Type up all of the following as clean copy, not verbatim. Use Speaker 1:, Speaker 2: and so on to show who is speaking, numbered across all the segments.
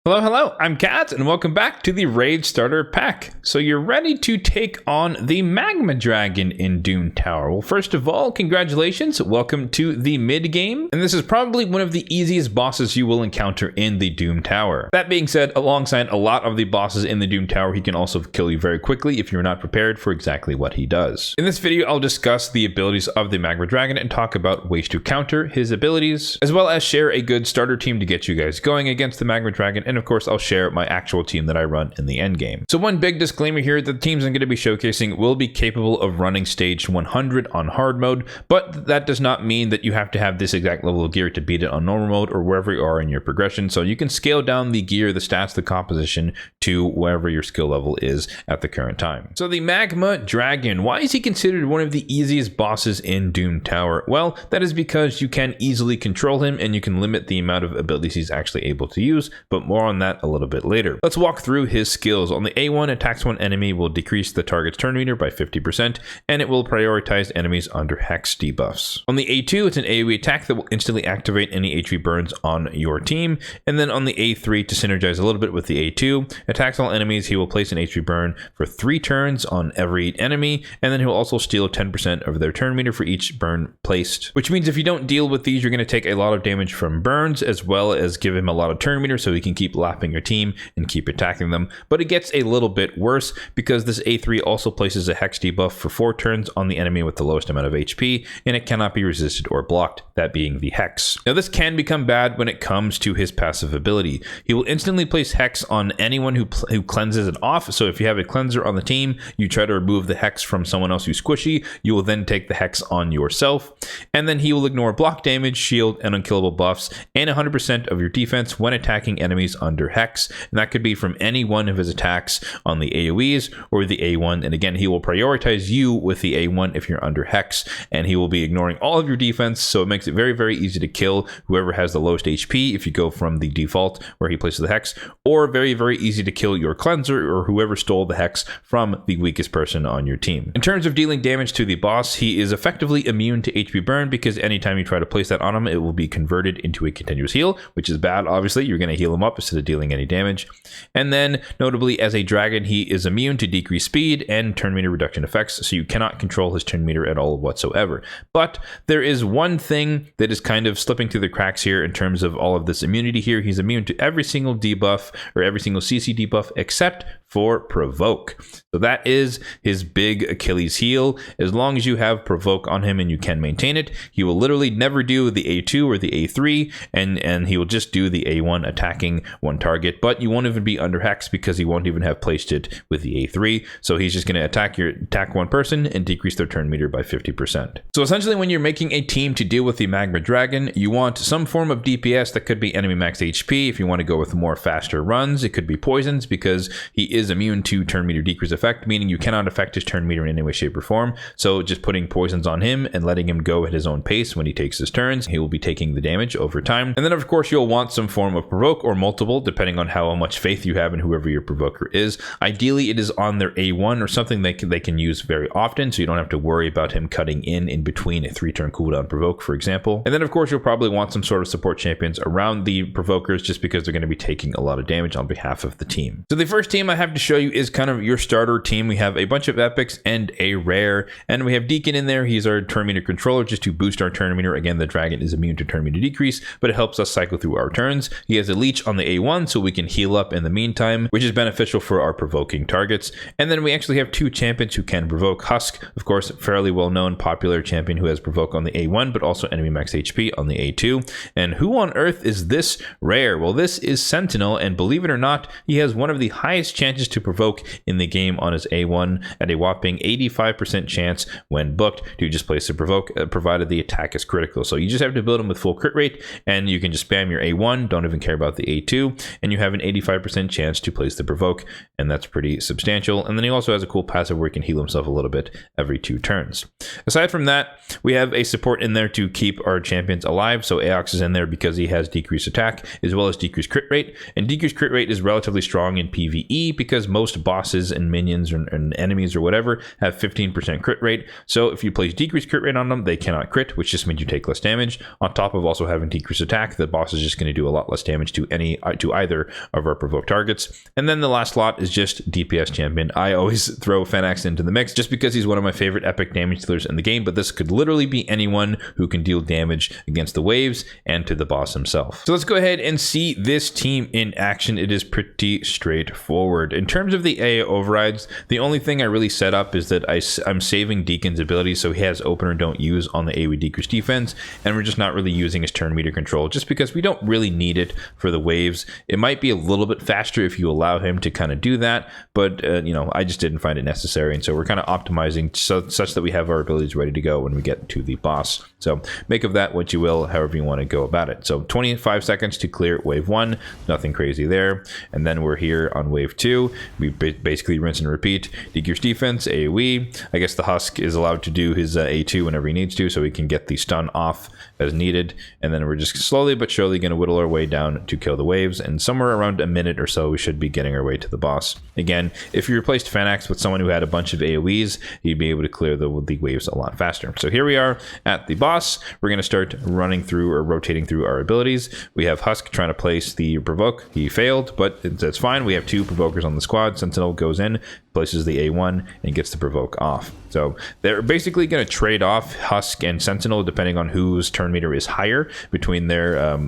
Speaker 1: Hello, I'm Kat, and welcome back to the Raid Starter Pack. So you're ready to take on the Magma Dragon in Doom Tower. Well, first of all, congratulations, welcome to the mid-game, and this is probably one of the easiest bosses you will encounter in the Doom Tower. That being said, alongside a lot of the bosses in the Doom Tower, he can also kill you very quickly if you're not prepared for exactly what he does. In this video, I'll discuss the abilities of the Magma Dragon and talk about ways to counter his abilities, as well as share a good starter team to get you guys going against the Magma Dragon, and of course I'll share my actual team that I run in the endgame. So one big disclaimer here, the teams I'm going to be showcasing will be capable of running stage 100 on hard mode, but that does not mean that you have to have this exact level of gear to beat it on normal mode or wherever you are in your progression. So you can scale down the gear, the stats, the composition to wherever your skill level is at the current time. So the Magma Dragon, why is he considered one of the easiest bosses in Doom Tower? Well, that is because you can easily control him and you can limit the amount of abilities he's actually able to use, but more on that a little bit later. Let's walk through his skills. On the A1, attacks one enemy will decrease the target's turn meter by 50%, and it will prioritize enemies under hex debuffs. On the A2, it's an AoE attack that will instantly activate any HP burns on your team. And then on the A3, to synergize a little bit with the A2, attacks all enemies, he will place an HP burn for 3 turns on every enemy, and then he'll also steal 10% of their turn meter for each burn placed. Which means if you don't deal with these, you're going to take a lot of damage from burns, as well as give him a lot of turn meter so he can keep lapping your team and keep attacking them. But it gets a little bit worse because this A3 also places a hex debuff for 4 turns on the enemy with the lowest amount of HP, and it cannot be resisted or blocked, that being the hex. Now this can become bad when it comes to his passive ability. He will instantly place hex on anyone who cleanses it off. So if you have a cleanser on the team, you try to remove the hex from someone else who's squishy, you will then take the hex on yourself, and then he will ignore block damage, shield, and unkillable buffs, and 100% of your defense when attacking enemies under hex, and that could be from any one of his attacks on the AoEs or the A1. And again, he will prioritize you with the A1 if you're under hex, and he will be ignoring all of your defense, so it makes it very, very easy to kill whoever has the lowest HP if you go from the default where he places the hex, or very, very easy to kill your cleanser or whoever stole the hex from the weakest person on your team. In terms of dealing damage to the boss, he is effectively immune to HP burn because anytime you try to place that on him, it will be converted into a continuous heal, which is bad. Obviously, you're going to heal him up instead of dealing any damage. And then notably, as a dragon, he is immune to decreased speed and turn meter reduction effects, so you cannot control his turn meter at all whatsoever. But there is one thing that is kind of slipping through the cracks here in terms of all of this immunity here. He's immune to every single debuff or every single CC debuff except for provoke. So that is his big Achilles heel. As long as you have provoke on him and you can maintain it, he will literally never do the A2 or the A3, and he will just do the A1 attacking one target, but you won't even be under hex because he won't even have placed it with the A3. So he's just going to attack one person and decrease their turn meter by 50%. So essentially, when you're making a team to deal with the Magma Dragon, you want some form of DPS. That could be enemy max HP. If you want to go with more faster runs, it could be poisons because he is immune to turn meter decrease effect, meaning you cannot affect his turn meter in any way, shape, or form. So just putting poisons on him and letting him go at his own pace when he takes his turns, he will be taking the damage over time. And then of course you'll want some form of provoke or multiple, depending on how much faith you have in whoever your provoker is. Ideally, it is on their A1 or something they can use very often, so you don't have to worry about him cutting in between a 3-turn cooldown provoke, for example. And then of course you'll probably want some sort of support champions around the provokers just because they're going to be taking a lot of damage on behalf of the team. So the first team I have to show you is kind of your starter team. We have a bunch of epics and a rare, and we have Deacon in there. He's our turn meter controller just to boost our turn meter. Again, the dragon is immune to turn meter decrease, but it helps us cycle through our turns. He has a leech on the A1 so we can heal up in the meantime, which is beneficial for our provoking targets. And then we actually have 2 champions who can provoke. Husk, of course, fairly well known, popular champion who has provoke on the A1, but also enemy max HP on the A2. And who on earth is this rare? Well, this is Sentinel, and believe it or not, he has one of the highest chances to provoke in the game on his A1 at a whopping 85% chance when booked to just place a provoke, provided the attack is critical. So you just have to build him with full crit rate, and you can just spam your A1, don't even care about the A2, and you have an 85% chance to place the provoke, and that's pretty substantial. And then he also has a cool passive where he can heal himself a little bit every 2 turns. Aside from that, we have a support in there to keep our champions alive. So Aox is in there because he has decreased attack as well as decreased crit rate, and decreased crit rate is relatively strong in PvE because most bosses and minions and enemies or whatever have 15% crit rate. So if you place decreased crit rate on them, they cannot crit, which just means you take less damage. On top of also having decreased attack, the boss is just going to do a lot less damage to any to either of our provoked targets. And then the last slot is just DPS champion. I always throw Fanax into the mix just because he's one of my favorite epic damage dealers in the game, but this could literally be anyone who can deal damage against the waves and to the boss himself. So let's go ahead and see this team in action. It is pretty straightforward. In terms of the AA overrides, the only thing I really set up is that I'm saving Deacon's ability, so he has open or don't use on the AoE decrease defense, and we're just not really using his turn meter control just because we don't really need it for the waves. It might be a little bit faster if you allow him to kind of do that, but you know, I just didn't find it necessary, and so we're kind of optimizing such that we have our abilities ready to go when we get to the boss. So make of that what you will, however you want to go about it. So 25 seconds to clear wave 1, nothing crazy there. And then we're here on wave 2. We basically rinse and repeat. Decrease defense, AoE. I guess the Husk is allowed to do his A2 whenever he needs to, so he can get the stun off as needed. And then we're just slowly but surely going to whittle our way down to kill the waves. And somewhere around a minute or so, we should be getting our way to the boss. Again, if you replaced Fanax with someone who had a bunch of AoEs, you'd be able to clear the waves a lot faster. So here we are at the boss. We're going to start running through or rotating through our abilities. We have Husk trying to place the provoke. He failed, but that's fine. We have 2 provokers on the squad. Sentinel goes in, places the A1, and gets the provoke off. So they're basically going to trade off Husk and Sentinel depending on whose turn meter is higher between their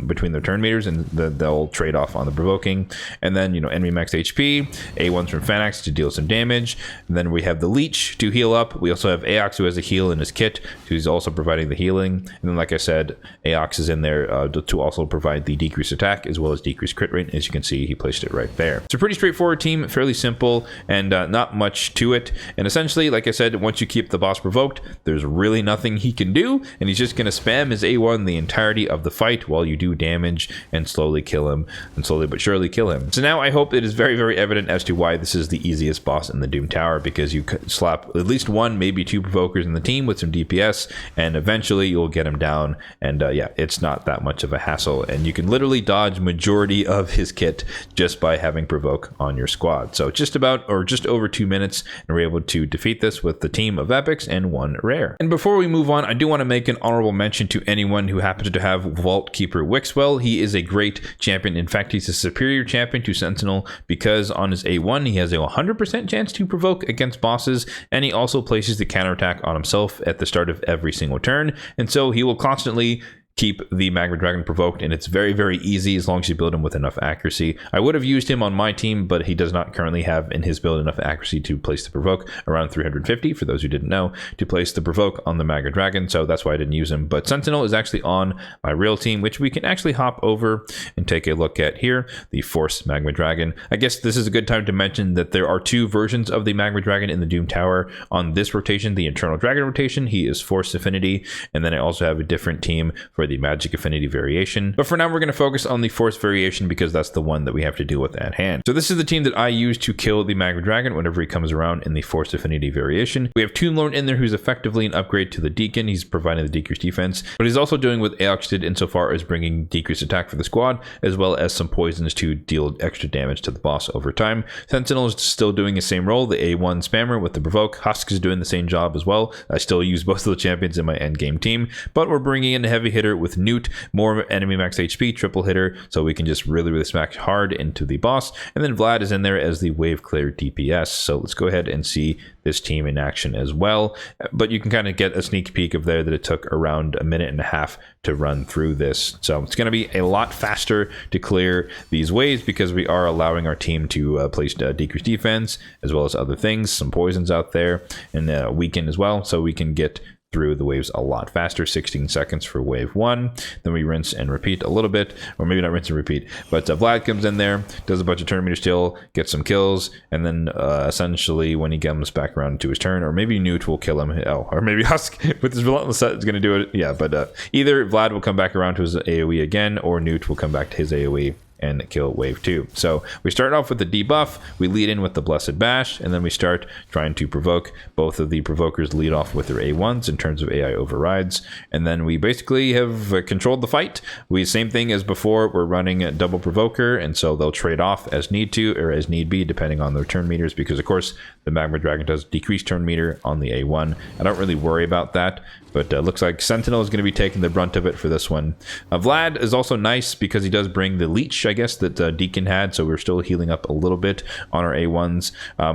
Speaker 1: turn meters, and they'll trade off on the provoking. And then, you know, enemy max HP, A1's from Fanax to deal some damage. And then we have the Leech to heal up. We also have Aox who has a heal in his kit, who's also providing the healing. And then, like I said, Aox is in there to also provide the decreased attack as well as decreased crit rate. As you can see, he placed it right there. It's a pretty straightforward team, fairly simple, and not much to it. And essentially, like I said, once you keep the boss provoked, there's really nothing he can do, and he's just going to spam his A1 the entirety of the fight while you do damage and slowly kill him, and slowly but surely kill him. So now I hope it is very, very evident as to why this is the easiest boss in the Doom Tower, because you slap at least 1, maybe 2 provokers in the team with some DPS, and eventually you'll get him down. And yeah, it's not that much of a hassle, and you can literally dodge majority of his kit just by having provoke on your squad. So just about, or just over 2 minutes, and we're able to defeat this with the team of epics and 1 rare. And before we move on, I do want to make an honorable mention to anyone who happens to have Vault Keeper Wixwell. He is a great champion. In fact, he's a superior champion to Sentinel because on his A1 he has a 100% chance to provoke against bosses, and he also places the counterattack on himself at the start of every single turn, and so he will constantly keep the Magma Dragon provoked, and it's very, very easy as long as you build him with enough accuracy. I would have used him on my team, but he does not currently have in his build enough accuracy to place the provoke, around 350 for those who didn't know, to place the provoke on the Magma Dragon, so that's why I didn't use him. But Sentinel is actually on my real team, which we can actually hop over and take a look at here, the Force Magma Dragon. I guess this is a good time to mention that there are 2 versions of the Magma Dragon in the Doom Tower. On this rotation, the Eternal Dragon rotation, he is Force Affinity, and then I also have a different team for the Magic Affinity variation. But for now, we're going to focus on the Force variation because that's the one that we have to deal with at hand. So this is the team that I use to kill the Magma Dragon whenever he comes around in the Force Affinity variation. We have Toonlord in there who's effectively an upgrade to the Deacon. He's providing the decreased defense, but he's also doing what Aox did insofar as bringing decreased attack for the squad, as well as some poisons to deal extra damage to the boss over time. Sentinel is still doing the same role, the A1 spammer with the provoke. Husk is doing the same job as well. I still use both of the champions in my endgame team, but we're bringing in a heavy hitter with Newt, more enemy max HP, triple hitter, so we can just really smack hard into the boss. And then Vlad is in there as the wave clear DPS. So let's go ahead and see this team in action as well. But you can kind of get a sneak peek of there that it took around a minute and a half to run through this. So it's going to be a lot faster to clear these waves because we are allowing our team to place decreased defense as well as other things, some poisons out there, and weaken as well, so we can get through the waves a lot faster. 16 seconds for wave 1, then we rinse and repeat a little bit, or maybe not rinse and repeat, but Vlad comes in there, does a bunch of turn meter steal, gets some kills, and then essentially when he comes back around to his turn, or maybe Newt will kill him, or maybe Husk with his relentless set is going to do it, yeah, but either Vlad will come back around to his AoE again, or Newt will come back to his AoE and kill wave 2. So we start off with the debuff, we lead in with the Blessed Bash, and then we start trying to provoke. Both of the provokers lead off with their A1s in terms of AI overrides, and then we basically have controlled the fight. Same thing as before, we're running a double provoker, and so they'll trade off as need to, or as need be, depending on their turn meters, because of course the Magma Dragon does decrease turn meter on the A1. I don't really worry about that, but looks like Sentinel is going to be taking the brunt of it for this one. Vlad is also nice because he does bring the Leech I guess, that Deacon had, so we're still healing up a little bit on our A1s.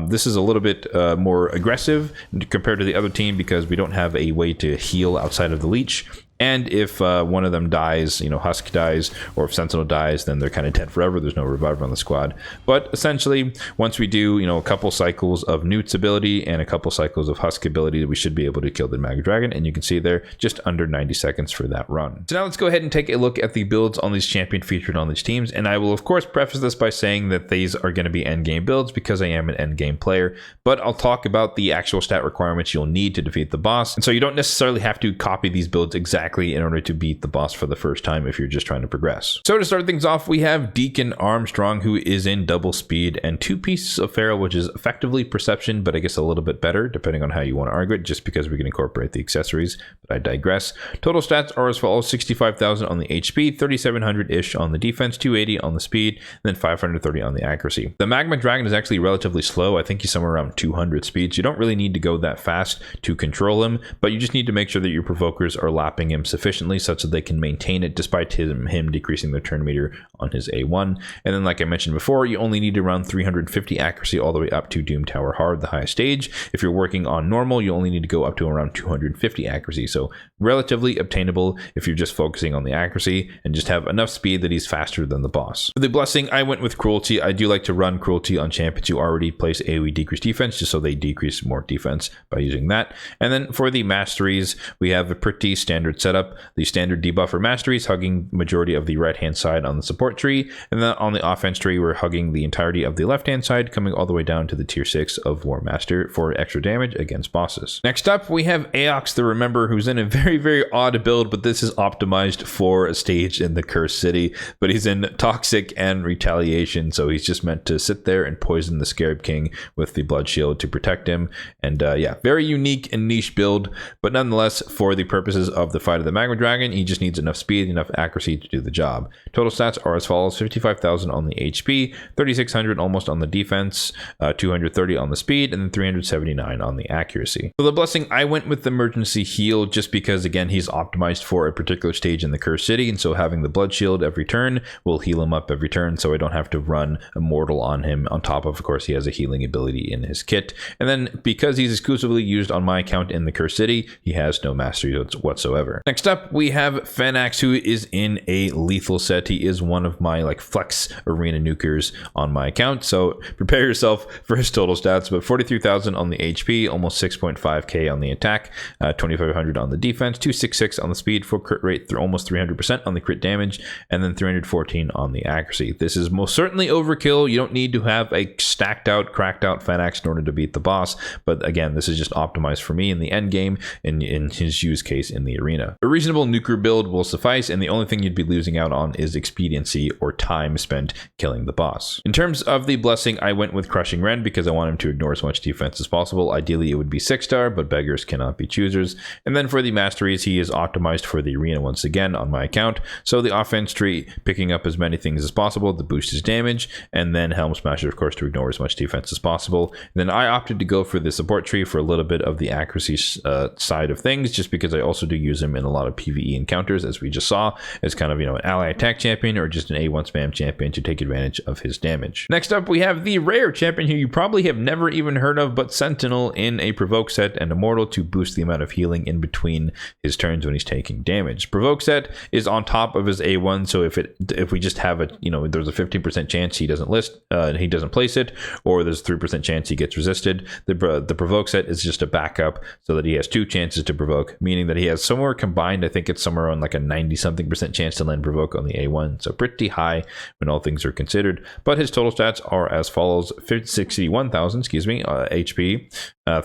Speaker 1: This is a little bit more aggressive compared to the other team because we don't have a way to heal outside of the leech. And if one of them dies, Husk dies, or if Sentinel dies, then they're kind of dead forever. There's no reviver on the squad. But essentially, once we do, a couple cycles of Newt's ability and a couple cycles of Husk ability, we should be able to kill the Magma Dragon. And you can see there, just under 90 seconds for that run. So now let's go ahead and take a look at the builds on these champion featured on these teams. And I will, of course, preface this by saying that these are going to be endgame builds because I am an endgame player. But I'll talk about the actual stat requirements you'll need to defeat the boss. And so you don't necessarily have to copy these builds exactly in order to beat the boss for the first time if you're just trying to progress. So to start things off, we have Deacon Armstrong, who is in double speed and 2 pieces of Pharaoh, which is effectively perception, but I guess a little bit better depending on how you want to argue it, just because we can incorporate the accessories, but I digress. Total stats are as follows: 65,000 on the HP, 3,700-ish on the defense, 280 on the speed, and then 530 on the accuracy. The Magma Dragon is actually relatively slow. I think he's somewhere around 200 speed, so you don't really need to go that fast to control him, but you just need to make sure that your provokers are lapping him sufficiently such that they can maintain it despite him decreasing their turn meter on his A1. And then, like I mentioned before, you only need around 350 accuracy all the way up to Doom Tower Hard, the highest stage. If you're working on normal, you only need to go up to around 250 accuracy, so relatively obtainable if you're just focusing on the accuracy and just have enough speed that he's faster than the boss. For the blessing, I went with cruelty. I do like to run cruelty on champions who already place AoE decrease defense, just so they decrease more defense by using that. And then for the masteries, we have a pretty standard setup. The standard debuff for masteries, hugging majority of the right hand side on the support tree, and then on the offense tree, we're hugging the entirety of the left hand side, coming all the way down to the tier 6 of War Master for extra damage against bosses. Next up, we have Aox the Remember, who's in a very, very odd build, but this is optimized for a stage in the Cursed City, but he's in Toxic and Retaliation, so he's just meant to sit there and poison the Scarab King with the Blood Shield to protect him. And yeah, very unique and niche build, but nonetheless, for the purposes of the fight of the Magma Dragon, he just needs enough speed, enough accuracy to do the job. Total stats are as follows: 55,000 on the HP, 3,600 almost on the defense, 230 on the speed, and then 379 on the accuracy. For the blessing, I went with the emergency heal just because, again, he's optimized for a particular stage in the Cursed City, and so having the Blood Shield every turn will heal him up every turn, so I don't have to run Immortal on him. On top of course, he has a healing ability in his kit. And then because he's exclusively used on my account in the Cursed City, he has no mastery whatsoever. Next up, we have Fenax, who is in a lethal set. He is one of my flex arena nukers on my account, so prepare yourself for his total stats. But 43,000 on the HP, almost 6.5k on the attack, 2,500 on the defense, 266 on the speed, full crit rate through almost 300% on the crit damage, and then 314 on the accuracy. This is most certainly overkill. You don't need to have a stacked out, cracked out Fenax in order to beat the boss, but again, this is just optimized for me in the end game, in his use case in the arena. A reasonable nuker build will suffice, and the only thing you'd be losing out on is expediency or time spent killing the boss. In terms of the blessing, I went with Crushing Rend because I want him to ignore as much defense as possible. Ideally, it would be 6-star, but beggars cannot be choosers. And then for the masteries, he is optimized for the arena once again on my account. So the offense tree, picking up as many things as possible to boost his damage, and then Helm Smasher, of course, to ignore as much defense as possible. And then I opted to go for the support tree for a little bit of the accuracy side of things, just because I also do use him in a lot of PvE encounters, as we just saw, as kind of, an ally attack champion or just an A1 spam champion to take advantage of his damage. Next up, we have the rare champion who you probably have never even heard of, but Sentinel in a Provoke set and Immortal to boost the amount of healing in between his turns when he's taking damage. Provoke set is on top of his A1, so if we just have there's a 15% chance he doesn't place it, or there's a 3% chance he gets resisted. The Provoke set is just a backup so that he has 2 chances to provoke, meaning that he has somewhere combined, I think it's somewhere on a 90-something% chance to land provoke on the A1, so pretty high when all things are considered. But his total stats are as follows: 61,000 HP,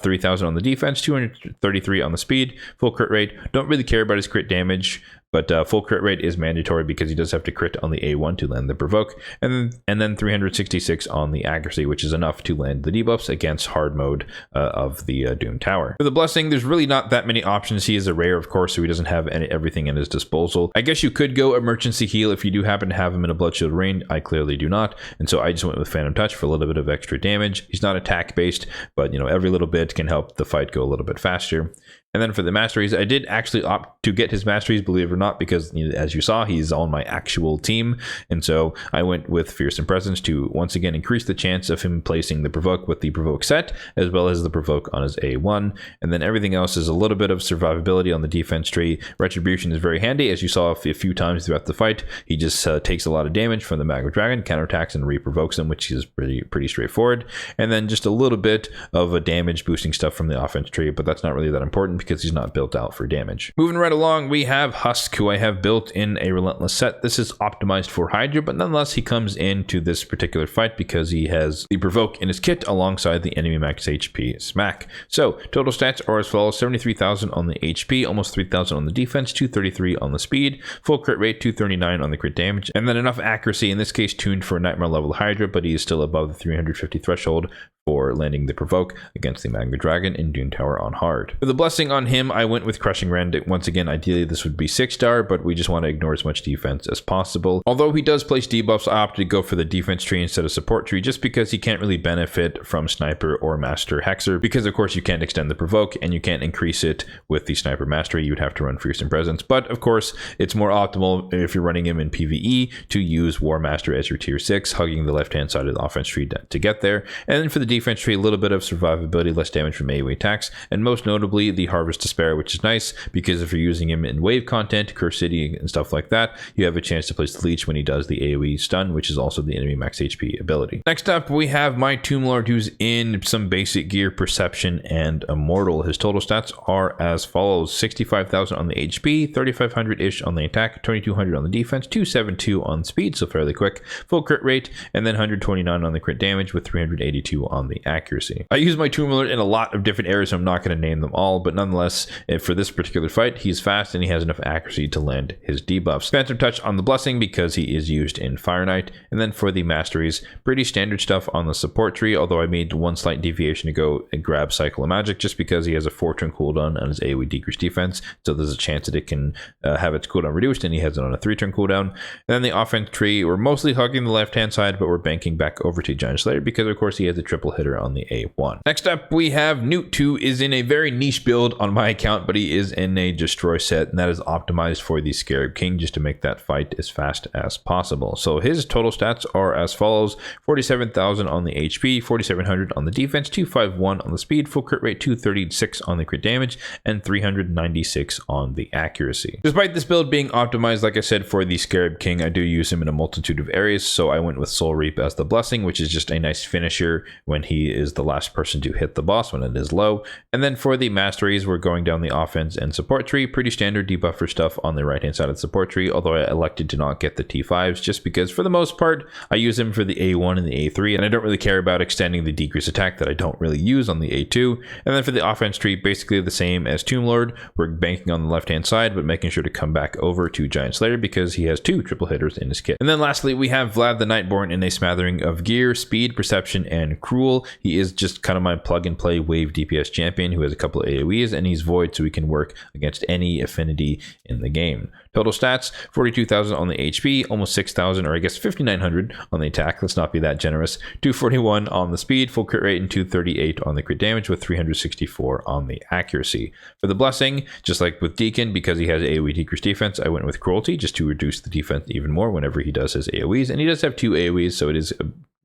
Speaker 1: 3,000 on the defense, 233 on the speed, full crit rate. Don't really care about his crit damage, but full crit rate is mandatory because he does have to crit on the A1 to land the provoke, and then 366 on the accuracy, which is enough to land the debuffs against hard mode of the Doom Tower. For the blessing, there's really not that many options. He is a rare, of course, so he doesn't have everything in his disposal. I guess you could go emergency heal if you do happen to have him in a Blood Shield range. I clearly do not, and so I just went with Phantom Touch for a little bit of extra damage. He's not attack based, but every little bit can help the fight go a little bit faster. And then for the masteries, I did actually opt to get his masteries, believe it or not, because as you saw, he's on my actual team. And so I went with Fearsome Presence to once again increase the chance of him placing the provoke with the provoke set, as well as the provoke on his A1. And then everything else is a little bit of survivability on the defense tree. Retribution is very handy, as you saw a few times throughout the fight. He just takes a lot of damage from the Magma Dragon, counterattacks and reprovokes him, which is pretty straightforward. And then just a little bit of a damage boosting stuff from the offense tree, but that's not really that important because he's not built out for damage. Moving right along, we have Husk, who I have built in a Relentless set. This is optimized for Hydra, but nonetheless he comes into this particular fight because he has the provoke in his kit alongside the enemy max HP smack. So total stats are as follows: 73,000 on the HP, almost 3,000 on the defense, 233 on the speed, full crit rate, 239 on the crit damage, and then enough accuracy, in this case tuned for Nightmare level Hydra, but he is still above the 350 threshold for landing the provoke against the Magma Dragon in Dune Tower on hard. For the blessing on him, I went with Crushing Rend. Once again, ideally this would be 6-star, but we just want to ignore as much defense as possible. Although he does place debuffs, I opted to go for the defense tree instead of support tree, just because he can't really benefit from Sniper or Master Hexer, because of course you can't extend the provoke and you can't increase it with the Sniper Mastery. You would have to run Fearsome Presence, but of course it's more optimal if you're running him in PvE to use War Master as your tier 6, hugging the left hand side of the offense tree to get there. And then for the defense tree, a little bit of survivability, less damage from AoE attacks, and most notably the Harvest Despair, which is nice because if you're using him in wave content, Curse City and stuff like that, you have a chance to place the leech when he does the AoE stun, which is also the enemy max HP ability. Next up, we have my Tomb Lord, who's in some basic gear, Perception and Immortal. His total stats are as follows: 65,000 on the HP, 3,500-ish on the attack, 2,200 on the defense, 272 on speed, so fairly quick, full crit rate, and then 129 on the crit damage with 382 on the accuracy. I use my Tomb Lord in a lot of different areas, so I'm not going to name them all, but nonetheless, for this particular fight, he's fast and he has enough accuracy to land his debuffs. Phantom Touch on the Blessing because he is used in Fire Knight, and then for the masteries, pretty standard stuff on the support tree, although I made one slight deviation to go and grab Cycle of Magic just because he has a 4-turn cooldown on his AoE decreased defense, so there's a chance that it can have its cooldown reduced, and he has it on a 3-turn cooldown. And then the offense tree, we're mostly hugging the left hand side, but we're banking back over to Giant Slayer because of course he has a triple hitter on the A1. Next up, we have Newt, who is in a very niche build on my account, but he is in a Destroy set, and that is optimized for the Scarab King just to make that fight as fast as possible. So his total stats are as follows: 47,000 on the HP, 4,700 on the defense, 251 on the speed, full crit rate, 236 on the crit damage, and 396 on the accuracy. Despite this build being optimized, like I said, for the Scarab King, I do use him in a multitude of areas, so I went with Soul Reap as the Blessing, which is just a nice finisher when he is the last person to hit the boss when it is low. And then for the masteries, we're going down the offense and support tree, pretty standard debuffer stuff on the right hand side of the support tree, although I elected to not get the T5s just because for the most part I use him for the A1 and the A3, and I don't really care about extending the decrease attack that I don't really use on the A2. And then for the offense tree, basically the same as Tomb Lord, we're banking on the left hand side but making sure to come back over to Giant Slayer because he has 2 triple hitters in his kit. And then lastly, we have Vlad the Nightborn in a smattering of gear, speed, perception, and cruel. He is just kind of my plug and play wave DPS champion who has a couple of AoEs, and he's void so he can work against any affinity in the game. Total stats: 42,000 on the HP, almost 6,000, or I guess 5,900 on the attack. Let's not be that generous. 241 on the speed, full crit rate, and 238 on the crit damage with 364 on the accuracy. For the Blessing, just like with Deacon, because he has AoE decreased defense, I went with Cruelty just to reduce the defense even more whenever he does his AoEs, and he does have 2 AoEs, so it is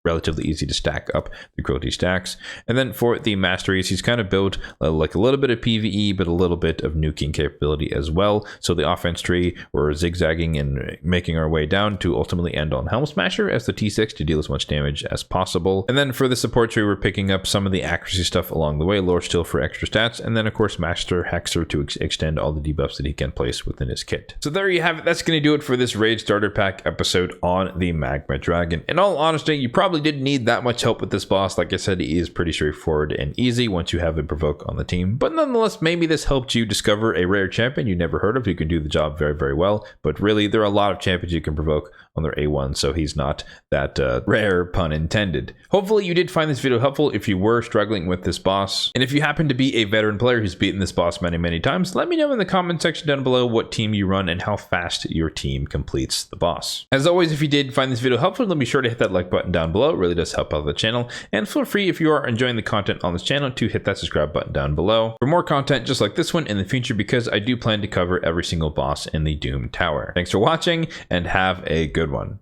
Speaker 1: relatively easy to stack up the cruelty stacks. And then for the masteries, he's kind of built like a little bit of PvE, but a little bit of nuking capability as well. So the offense tree, we're zigzagging and making our way down to ultimately end on Helm Smasher as the T6 to deal as much damage as possible. And then for the support tree, we're picking up some of the accuracy stuff along the way, Lore Still for extra stats, and then of course Master Hexer to extend all the debuffs that he can place within his kit. So there you have it. That's going to do it for this Raid Starter Pack episode on the Magma Dragon. In all honesty, you probably didn't need that much help with this boss. Like I said, he is pretty straightforward and easy once you have a provoke on the team, but nonetheless, maybe this helped you discover a rare champion you never heard of who can do the job very, very well. But really, there are a lot of champions you can provoke on their A1, so he's not that rare, pun intended. Hopefully you did find this video helpful if you were struggling with this boss, and if you happen to be a veteran player who's beaten this boss many times, let me know in the comment section down below what team you run and how fast your team completes the boss. As always, if you did find this video helpful, then be sure to hit that like button down below. below. It really does help out the channel. And feel free, if you are enjoying the content on this channel, to hit that subscribe button down below for more content just like this one in the future, because I do plan to cover every single boss in the Doom Tower. Thanks for watching and have a good one.